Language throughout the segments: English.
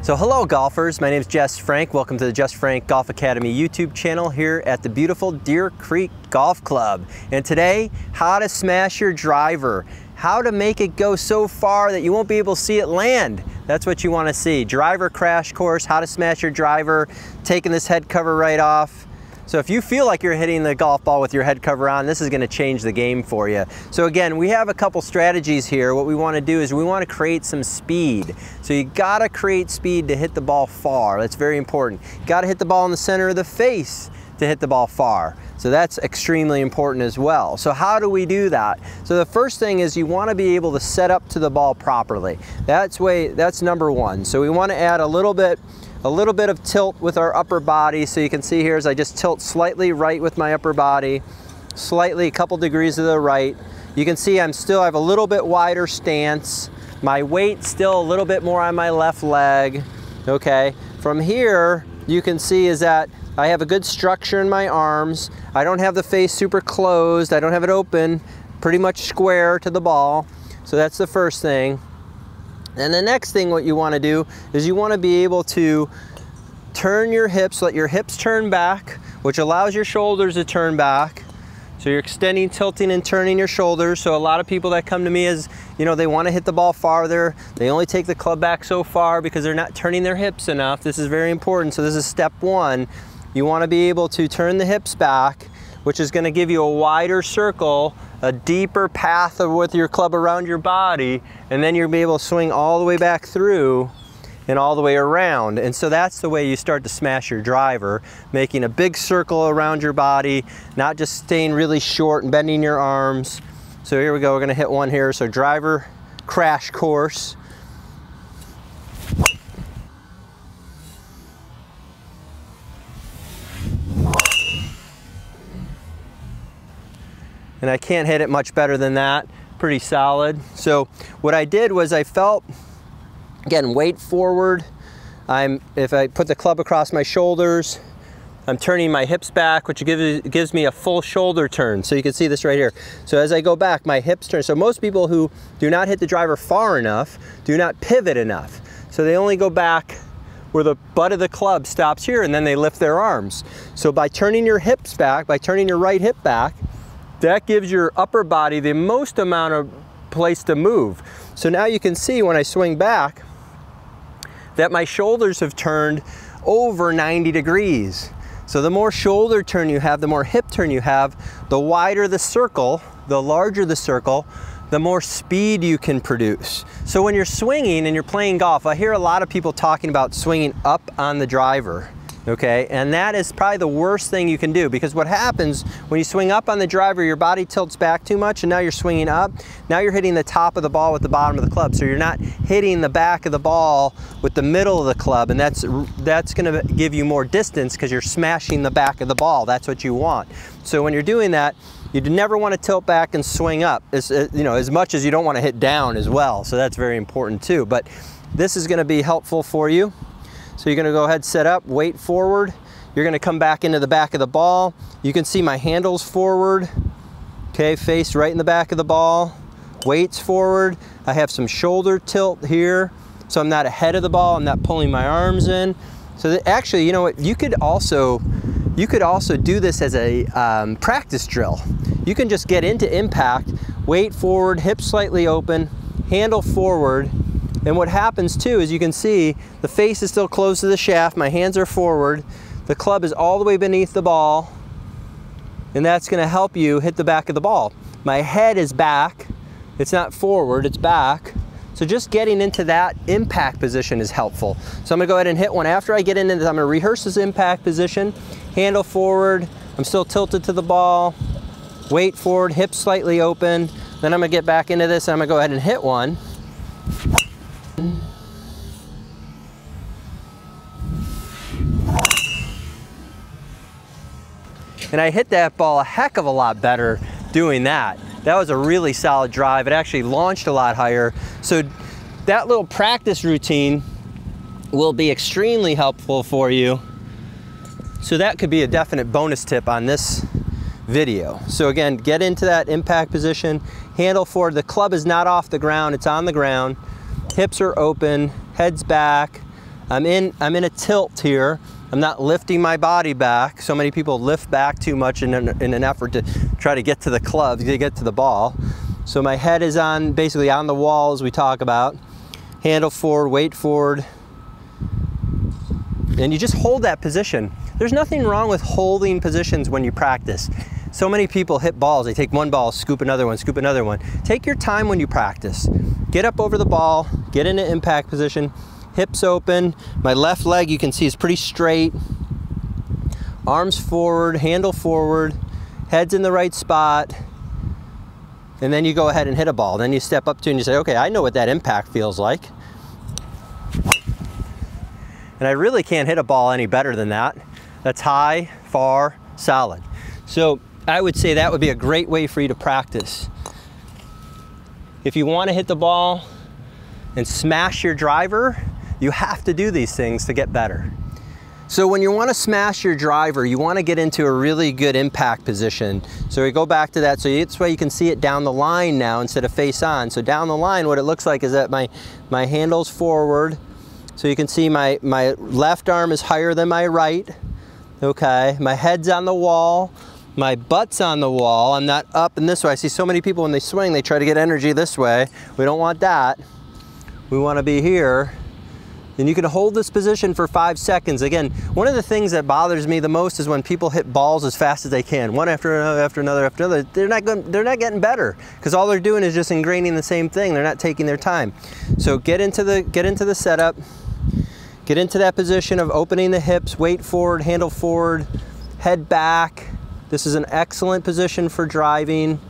So hello golfers, my name is Jess Frank. Welcome to the Jess Frank Golf Academy YouTube channel here at the beautiful Deer Creek Golf Club. And today, how to smash your driver. How to make it go so far that you won't be able to see it land. That's what you want to see. Driver crash course, how to smash your driver, taking this head cover right off. So if you feel like you're hitting the golf ball with your head cover on, this is going to change the game for you. So again, we have a couple strategies here. What we want to do is we want to create some speed. So you got to create speed to hit the ball far. That's very important. You got to hit the ball in the center of the face to hit the ball far. So that's extremely important as well. So how do we do that? So the first thing is you want to be able to set up to the ball properly. That's number one. So we want to add a little bit of tilt with our upper body. So you can see here as I just tilt slightly right with my upper body, slightly a couple degrees to the right. You can see I have a little bit wider stance. My weight still a little bit more on my left leg. Okay, from here you can see is that I have a good structure in my arms. I don't have the face super closed. I don't have it open, pretty much square to the ball. So that's the first thing. And the next thing what you want to do is you want to be able to turn your hips, let your hips turn back, which allows your shoulders to turn back. So you're extending, tilting, and turning your shoulders. So a lot of people that come to me is, you know, they want to hit the ball farther. They only take the club back so far because they're not turning their hips enough. This is very important. So this is step one. You want to be able to turn the hips back, which is going to give you a wider circle, a deeper path with your club around your body, and then you'll be able to swing all the way back through and all the way around. And so that's the way you start to smash your driver, making a big circle around your body, not just staying really short and bending your arms. So here we go, we're going to hit one here. So driver crash course. And I can't hit it much better than that, pretty solid. So what I did was I felt, again, weight forward. If I put the club across my shoulders, I'm turning my hips back, which gives me a full shoulder turn. So you can see this right here. So as I go back, my hips turn. So most people who do not hit the driver far enough do not pivot enough. So they only go back where the butt of the club stops here, and then they lift their arms. So by turning your hips back, by turning your right hip back, that gives your upper body the most amount of place to move. So now you can see when I swing back that my shoulders have turned over 90 degrees. So the more shoulder turn you have, the more hip turn you have, the wider the circle, the larger the circle, the more speed you can produce. So when you're swinging and you're playing golf, I hear a lot of people talking about swinging up on the driver. Okay, and that is probably the worst thing you can do, because what happens when you swing up on the driver, your body tilts back too much and now you're swinging up. Now you're hitting the top of the ball with the bottom of the club, so you're not hitting the back of the ball with the middle of the club, and that's going to give you more distance because you're smashing the back of the ball. That's what you want. So when you're doing that, you never want to tilt back and swing up, as much as you don't want to hit down as well. So that's very important too. But this is going to be helpful for you. So you're going to go ahead, set up, weight forward. You're going to come back into the back of the ball. You can see my handles forward. Okay, face right in the back of the ball. Weights forward. I have some shoulder tilt here, so I'm not ahead of the ball. I'm not pulling my arms in. So that actually, you know what? You could also do this as a practice drill. You can just get into impact, weight forward, hips slightly open, handle forward. And what happens too is you can see the face is still close to the shaft, my hands are forward, the club is all the way beneath the ball, and that's going to help you hit the back of the ball. My head is back, it's not forward, it's back. So just getting into that impact position is helpful. So I'm going to go ahead and hit one. After I get into this, I'm going to rehearse this impact position, handle forward, I'm still tilted to the ball, weight forward, hips slightly open. Then I'm going to get back into this and I'm going to go ahead and hit one. And I hit that ball a heck of a lot better doing that. That was a really solid drive. It actually launched a lot higher. So that little practice routine will be extremely helpful for you. So that could be a definite bonus tip on this video. So again, get into that impact position, handle forward. The club is not off the ground, it's on the ground. Hips are open, head's back, I'm in a tilt here. I'm not lifting my body back. So many people lift back too much in an effort to try to get to the club, to get to the ball. So my head is on, basically on the wall as we talk about. Handle forward, weight forward. And you just hold that position. There's nothing wrong with holding positions when you practice. So many people hit balls. They take one ball, scoop another one, scoop another one. Take your time when you practice. Get up over the ball, get into impact position, hips open. My left leg, you can see, is pretty straight. Arms forward, handle forward, head's in the right spot. And then you go ahead and hit a ball. Then you step up to it and you say, okay, I know what that impact feels like. And I really can't hit a ball any better than that. That's high, far, solid. So I would say that would be a great way for you to practice. If you want to hit the ball and smash your driver, you have to do these things to get better. So when you want to smash your driver, you want to get into a really good impact position. So we go back to that. So that's why you can see it down the line now instead of face on. So down the line, what it looks like is that my handle's forward. So you can see my left arm is higher than my right. Okay, my head's on the wall. My butt's on the wall. I'm not up in this way. I see so many people when they swing, they try to get energy this way. We don't want that. We want to be here. And you can hold this position for 5 seconds. Again, one of the things that bothers me the most is when people hit balls as fast as they can, one after another, after another, after another. They're not getting better because all they're doing is just ingraining the same thing. They're not taking their time. So get into the setup. Get into that position of opening the hips, weight forward, handle forward, head back. This is an excellent position for driving.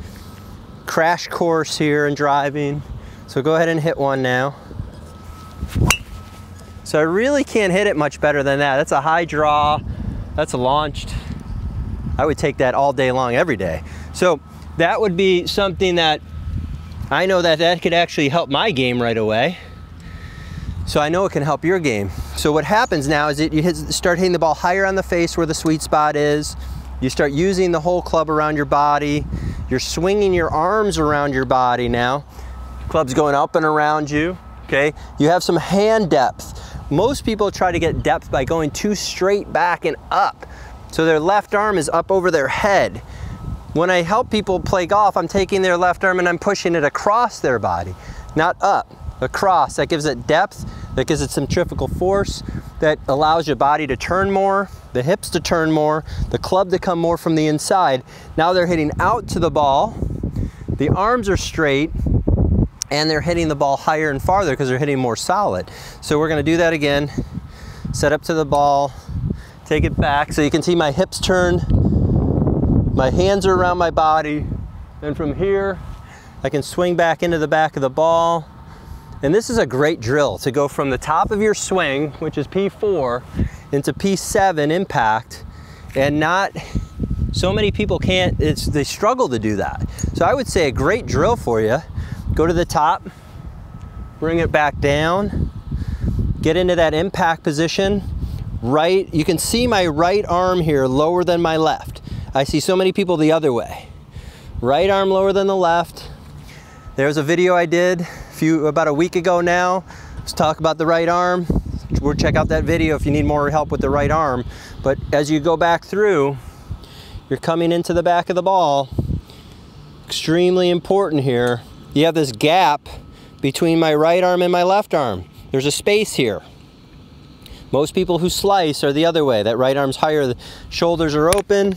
Crash course here in driving. So go ahead and hit one now. So I really can't hit it much better than that. That's a high draw. That's launched. I would take that all day long, every day. So that would be something that I know that could actually help my game right away. So I know it can help your game. So what happens now is that you start hitting the ball higher on the face where the sweet spot is. You start using the whole club around your body. You're swinging your arms around your body now. Club's going up and around you, okay? You have some hand depth. Most people try to get depth by going too straight back and up. So their left arm is up over their head. When I help people play golf, I'm taking their left arm and I'm pushing it across their body, not up, across. That gives it depth, that gives it centrifugal force, that allows your body to turn more, the hips to turn more, the club to come more from the inside. Now they're hitting out to the ball, the arms are straight, and they're hitting the ball higher and farther because they're hitting more solid. So we're gonna do that again. Set up to the ball, take it back. So you can see my hips turn, my hands are around my body, and from here, I can swing back into the back of the ball. And this is a great drill to go from the top of your swing, which is P4, into P7 impact, and not, so many people can't, they struggle to do that. So I would say a great drill for you. Go to the top, bring it back down, get into that impact position. Right, you can see my right arm here lower than my left. I see so many people the other way. Right arm lower than the left. There's a video I did about a week ago now. Let's talk about the right arm. We'll check out that video if you need more help with the right arm. But as you go back through, you're coming into the back of the ball. Extremely important here. You have this gap between my right arm and my left arm. There's a space here. Most people who slice are the other way. That right arm's higher, the shoulders are open,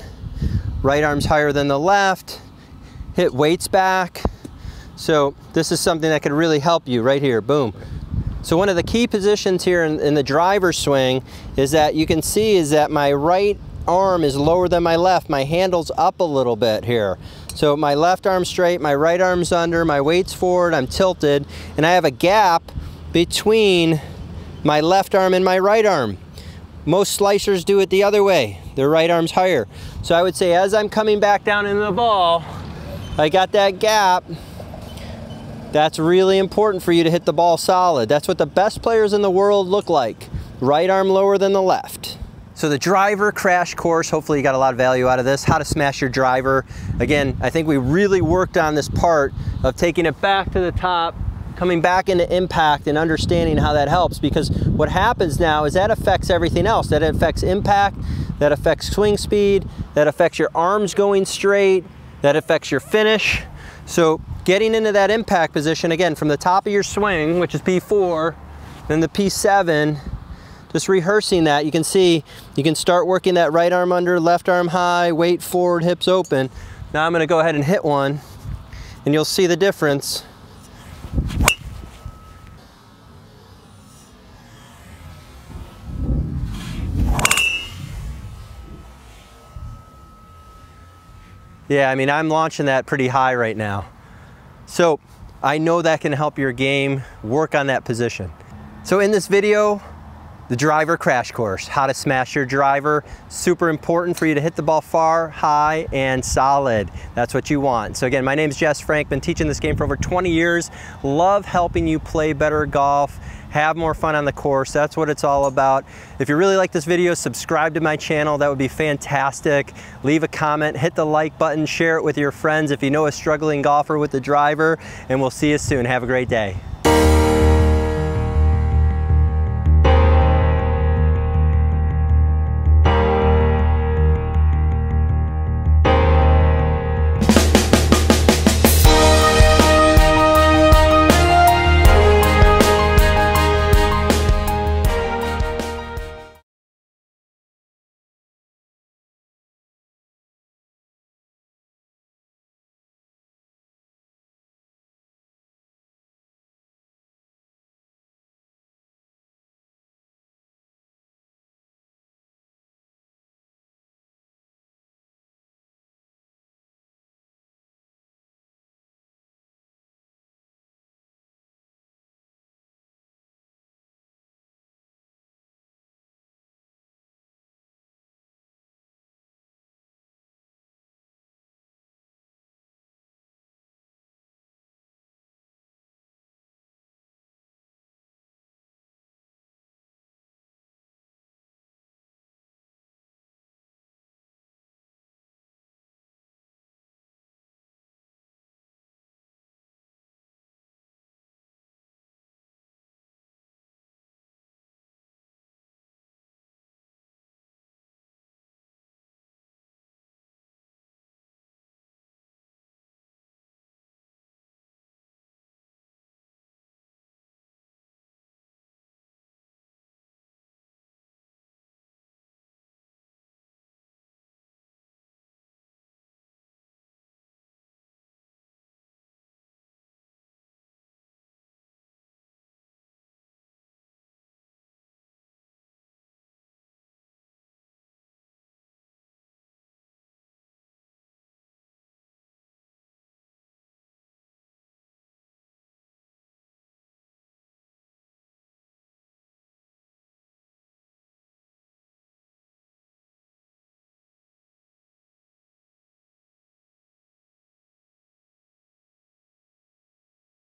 right arm's higher than the left, hit weights back. So this is something that could really help you right here, boom. So one of the key positions here in the driver swing is that you can see is that my right arm is lower than my left. My handle's up a little bit here. So my left arm's straight, my right arm's under, my weight's forward, I'm tilted, and I have a gap between my left arm and my right arm. Most slicers do it the other way. Their right arm's higher. So I would say as I'm coming back down into the ball, I got that gap. That's really important for you to hit the ball solid. That's what the best players in the world look like. Right arm lower than the left. So the driver crash course, hopefully you got a lot of value out of this. How to smash your driver. Again, I think we really worked on this part of taking it back to the top, coming back into impact and understanding how that helps, because what happens now is that affects everything else. That affects impact, that affects swing speed, that affects your arms going straight, that affects your finish. So getting into that impact position, again, from the top of your swing, which is P4, then the P7, just rehearsing that, you can see, you can start working that right arm under, left arm high, weight forward, hips open. Now I'm gonna go ahead and hit one, and you'll see the difference. Yeah, I mean, I'm launching that pretty high right now. So I know that can help your game work on that position. So in this video, the driver crash course, how to smash your driver. Super important for you to hit the ball far, high, and solid. That's what you want. So again, my name's Jess Frank, been teaching this game for over 20 years. Love helping you play better golf, have more fun on the course. That's what it's all about. If you really like this video, subscribe to my channel. That would be fantastic. Leave a comment, hit the like button, share it with your friends if you know a struggling golfer with the driver, and we'll see you soon. Have a great day.